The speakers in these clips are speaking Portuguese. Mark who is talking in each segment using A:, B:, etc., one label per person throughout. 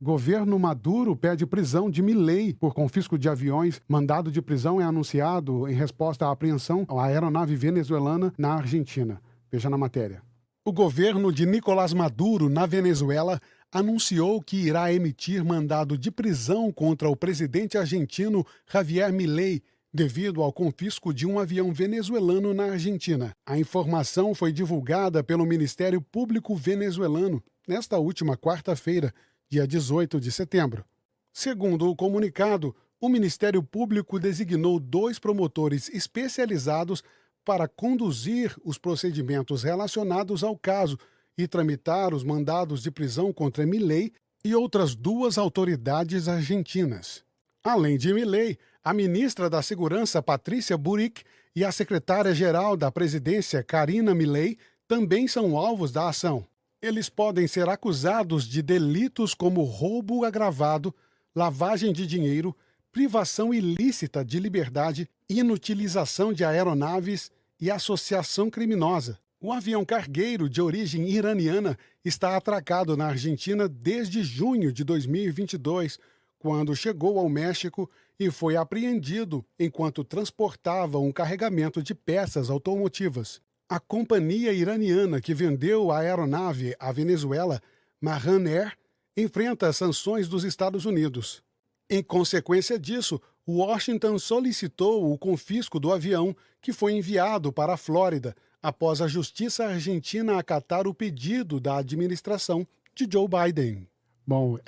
A: Governo Maduro pede prisão de Milei por confisco de aviões. Mandado de prisão é anunciado em resposta à apreensão à aeronave venezuelana na Argentina. Veja na matéria. O governo de Nicolás Maduro, na Venezuela, anunciou que irá emitir mandado de prisão contra o presidente argentino Javier Milei, devido ao confisco de um avião venezuelano na Argentina. A informação foi divulgada pelo Ministério Público venezuelano nesta última quarta-feira, dia 18 de setembro. Segundo o comunicado, o Ministério Público designou 2 promotores especializados para conduzir os procedimentos relacionados ao caso e tramitar os mandados de prisão contra Milei e outras 2 autoridades argentinas. Além de Milei, a ministra da Segurança, Patrícia Burik, e a secretária-geral da presidência, Karina Milei, também são alvos da ação. Eles podem ser acusados de delitos como roubo agravado, lavagem de dinheiro, privação ilícita de liberdade, inutilização de aeronaves e associação criminosa. O avião cargueiro de origem iraniana está atracado na Argentina desde junho de 2022, quando chegou ao México e foi apreendido enquanto transportava um carregamento de peças automotivas. A companhia iraniana que vendeu a aeronave à Venezuela, Mahan Air, enfrenta sanções dos Estados Unidos. Em consequência disso, Washington solicitou o confisco do avião, que foi enviado para a Flórida, após a justiça argentina acatar o pedido da administração de Joe Biden. Bom,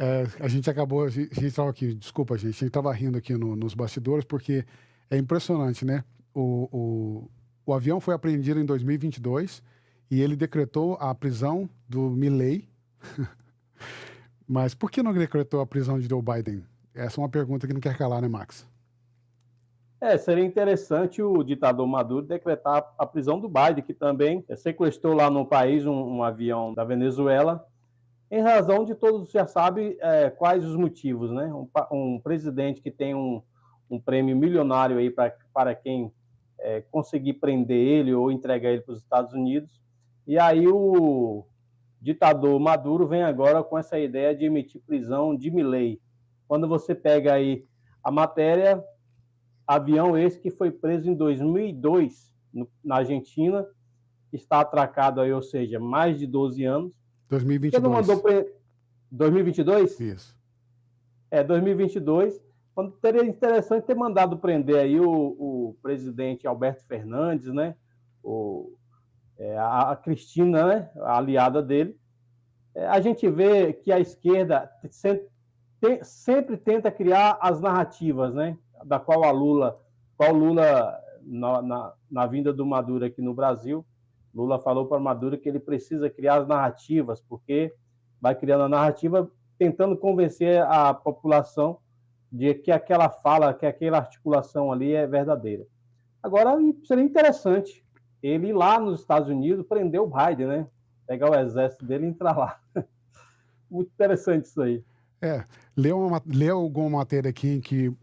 A: a gente estava aqui, desculpa gente, a gente estava rindo aqui nos bastidores, porque é impressionante, né? O avião foi apreendido em 2022 e ele decretou a prisão do Milei. Mas por que não decretou a prisão de Joe Biden? Essa é uma pergunta que não quer calar, né, Max?
B: Seria interessante o ditador Maduro decretar a prisão do Biden, que também sequestrou lá no país um avião da Venezuela, em razão de todos já sabem quais os motivos, né? Um presidente que tem um prêmio milionário aí para quem conseguir prender ele ou entregar ele para os Estados Unidos. E aí o ditador Maduro vem agora com essa ideia de emitir prisão de Milei. Quando você pega aí a matéria, avião esse que foi preso em 2002 na Argentina, está atracado aí, ou seja, mais de 12 anos.
A: 2022.
B: Você não mandou 2022?
A: Isso.
B: 2022. Quando seria interessante ter mandado prender aí o presidente Alberto Fernandes, né? A Cristina, né? A aliada dele. A gente vê que a esquerda sempre tenta criar as narrativas, né? Da qual Lula, na vinda do Maduro aqui no Brasil, Lula falou para Maduro que ele precisa criar as narrativas, porque vai criando a narrativa tentando convencer a população de que aquela fala, que aquela articulação ali é verdadeira. Agora, seria interessante ele ir lá nos Estados Unidos prender o Biden, né? Pegar o exército dele e entrar lá. Muito interessante isso aí.
A: Leu alguma matéria aqui em que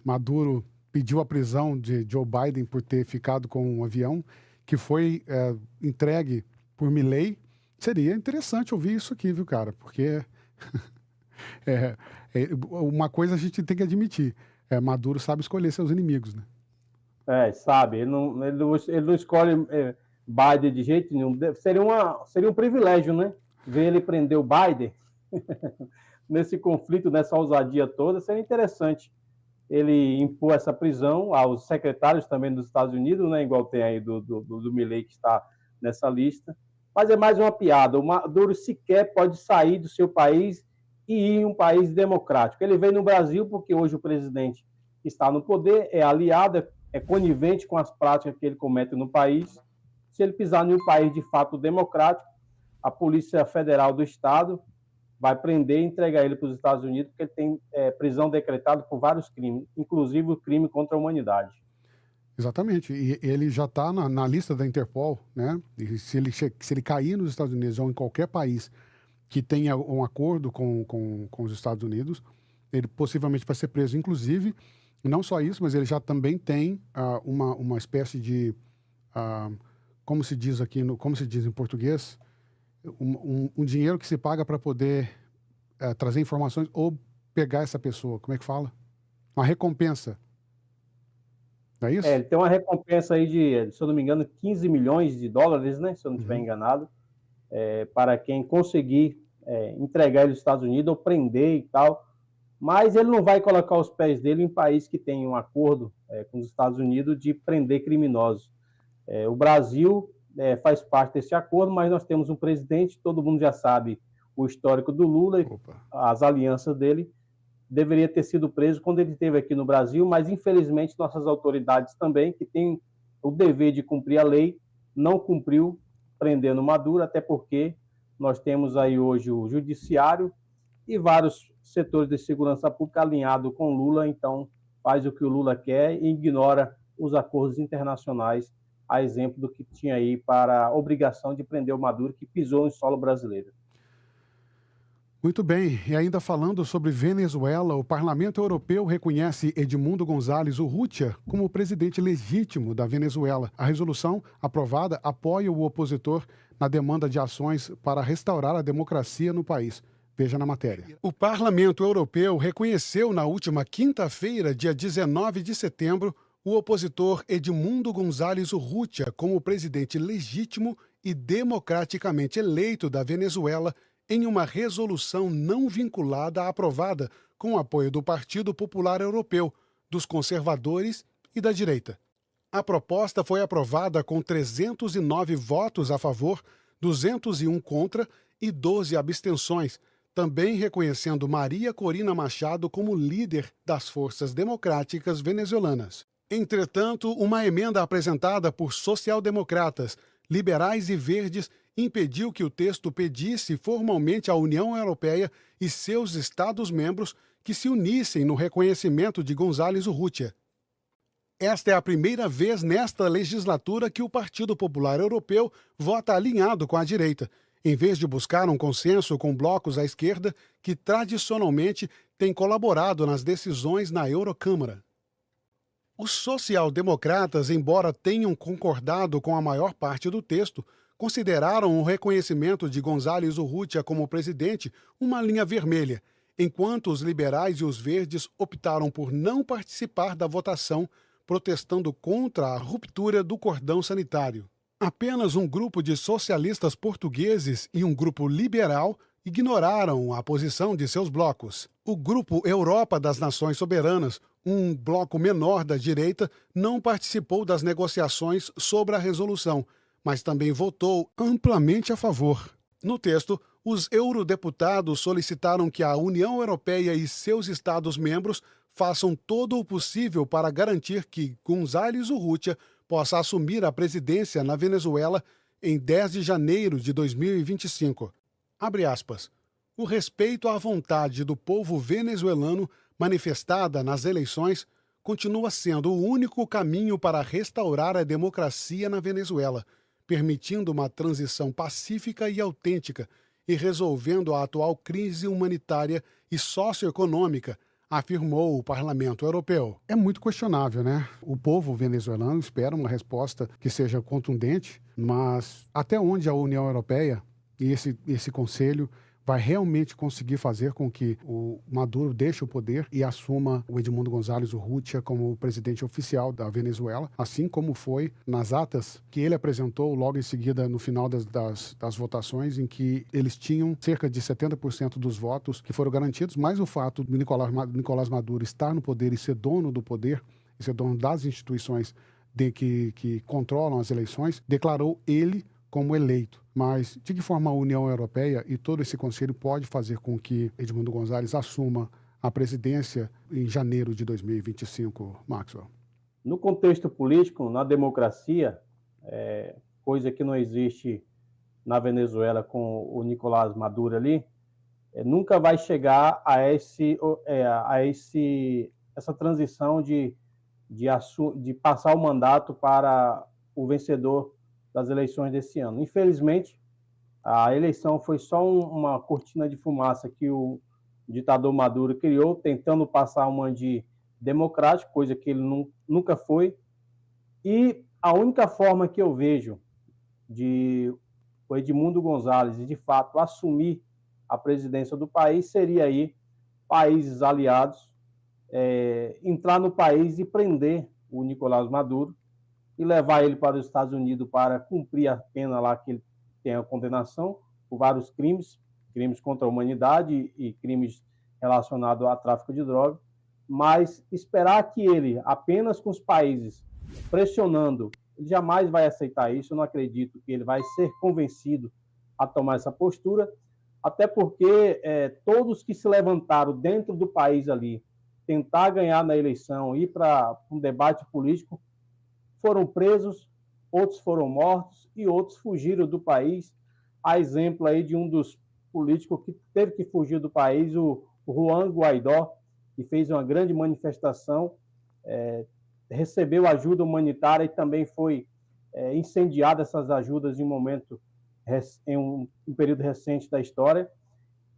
A: Maduro pediu a prisão de Joe Biden por ter ficado com um avião que foi entregue por Milei. Seria interessante ouvir isso aqui, viu, cara? Porque uma coisa a gente tem que admitir. Maduro sabe escolher seus inimigos, né?
B: Sabe. Ele não escolhe Biden de jeito nenhum. Seria um privilégio, né? Ver ele prender o Biden nesse conflito, nessa ousadia toda. Seria interessante ele impor essa prisão aos secretários também dos Estados Unidos, né? Igual tem aí do Milei, que está nessa lista. Mas é mais uma piada. O Maduro sequer pode sair do seu país e ir em um país democrático. Ele veio no Brasil porque hoje o presidente que está no poder é aliado, é conivente com as práticas que ele comete no país. Se ele pisar em um país de fato democrático, a Polícia Federal do Estado vai prender e entregar ele para os Estados Unidos, porque ele tem prisão decretada por vários crimes, inclusive o crime contra a humanidade.
A: Exatamente. E ele já está na lista da Interpol, né? E se ele cair nos Estados Unidos ou em qualquer país que tenha um acordo com os Estados Unidos, ele possivelmente vai ser preso. Inclusive, não só isso, mas ele já também tem uma espécie de, como se diz aqui, como se diz em português, um dinheiro que se paga para poder trazer informações ou pegar essa pessoa. Como é que fala? Uma recompensa. Não é isso?
B: Ele tem uma recompensa aí de, se eu não me engano, 15 milhões de dólares, né? Se eu não estiver enganado, para quem conseguir entregar ele aos Estados Unidos ou prender e tal. Mas ele não vai colocar os pés dele em país que tem um acordo com os Estados Unidos de prender criminosos. O Brasil faz parte desse acordo, mas nós temos um presidente, todo mundo já sabe o histórico do Lula,
A: Opa.
B: as alianças dele. Deveria ter sido preso quando ele esteve aqui no Brasil, mas infelizmente nossas autoridades também, que têm o dever de cumprir a lei, não cumpriu prendendo Maduro, até porque nós temos aí hoje o judiciário e vários setores de segurança pública alinhados com Lula, então faz o que o Lula quer e ignora os acordos internacionais, a exemplo do que tinha aí para a obrigação de prender o Maduro, que pisou em solo brasileiro.
A: Muito bem, e ainda falando sobre Venezuela, o Parlamento Europeu reconhece Edmundo González Urrutia como presidente legítimo da Venezuela. A resolução aprovada apoia o opositor na demanda de ações para restaurar a democracia no país. Veja na matéria. O Parlamento Europeu reconheceu na última quinta-feira, dia 19 de setembro, o opositor Edmundo González Urrutia como presidente legítimo e democraticamente eleito da Venezuela em uma resolução não vinculada aprovada com o apoio do Partido Popular Europeu, dos conservadores e da direita. A proposta foi aprovada com 309 votos a favor, 201 contra e 12 abstenções, também reconhecendo Maria Corina Machado como líder das forças democráticas venezuelanas. Entretanto, uma emenda apresentada por social-democratas, liberais e verdes impediu que o texto pedisse formalmente à União Europeia e seus Estados-membros que se unissem no reconhecimento de González Urrutia. Esta é a primeira vez nesta legislatura que o Partido Popular Europeu vota alinhado com a direita, em vez de buscar um consenso com blocos à esquerda que tradicionalmente têm colaborado nas decisões na Eurocâmara. Os social-democratas, embora tenham concordado com a maior parte do texto, consideraram o reconhecimento de González Urrutia como presidente uma linha vermelha, enquanto os liberais e os verdes optaram por não participar da votação, protestando contra a ruptura do cordão sanitário. Apenas um grupo de socialistas portugueses e um grupo liberal ignoraram a posição de seus blocos. O Grupo Europa das Nações Soberanas, um bloco menor da direita, não participou das negociações sobre a resolução, mas também votou amplamente a favor. No texto, os eurodeputados solicitaram que a União Europeia e seus Estados-membros façam todo o possível para garantir que González Urrutia possa assumir a presidência na Venezuela em 10 de janeiro de 2025. Abre aspas. O respeito à vontade do povo venezuelano manifestada nas eleições continua sendo o único caminho para restaurar a democracia na Venezuela, permitindo uma transição pacífica e autêntica e resolvendo a atual crise humanitária e socioeconômica, afirmou o Parlamento Europeu. É muito questionável, né? O povo venezuelano espera uma resposta que seja contundente, mas até onde a União Europeia e esse Conselho vai realmente conseguir fazer com que o Maduro deixe o poder e assuma o Edmundo González Urrutia como presidente oficial da Venezuela, assim como foi nas atas que ele apresentou logo em seguida no final das votações, em que eles tinham cerca de 70% dos votos que foram garantidos, mas o fato do Nicolás Maduro estar no poder e ser dono do poder, e ser dono das instituições que controlam as eleições, declarou ele como eleito. Mas de que forma a União Europeia e todo esse conselho pode fazer com que Edmundo González assuma a presidência em janeiro de 2025, Maxwell?
B: No contexto político, na democracia, coisa que não existe na Venezuela com o Nicolás Maduro ali, nunca vai chegar a essa transição de passar o mandato para o vencedor das eleições desse ano. Infelizmente, a eleição foi só uma cortina de fumaça que o ditador Maduro criou, tentando passar uma de democrático, coisa que ele nunca foi. E a única forma que eu vejo de o Edmundo González, de fato, assumir a presidência do país, seria aí países aliados entrar no país e prender o Nicolás Maduro e levar ele para os Estados Unidos para cumprir a pena lá que ele tem a condenação por vários crimes contra a humanidade e crimes relacionados a tráfico de drogas, mas esperar que ele, apenas com os países pressionando, ele jamais vai aceitar isso. Eu não acredito que ele vai ser convencido a tomar essa postura, até porque todos que se levantaram dentro do país ali, tentar ganhar na eleição, ir para um debate político, foram presos, outros foram mortos e outros fugiram do país. A exemplo aí de um dos políticos que teve que fugir do país, o Juan Guaidó, que fez uma grande manifestação, recebeu ajuda humanitária e também foi incendiada essas ajudas em um período recente da história.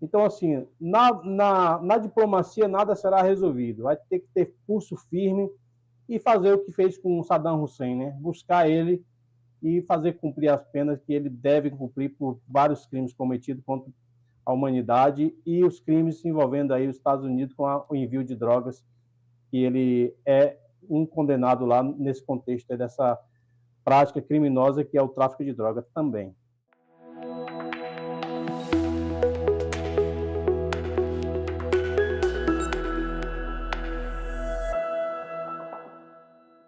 B: Então, assim, na diplomacia nada será resolvido. Vai ter que ter pulso firme e fazer o que fez com o Saddam Hussein, né? Buscar ele e fazer cumprir as penas que ele deve cumprir por vários crimes cometidos contra a humanidade e os crimes envolvendo aí os Estados Unidos com o envio de drogas, que ele é um condenado lá nesse contexto dessa prática criminosa que é o tráfico de drogas também.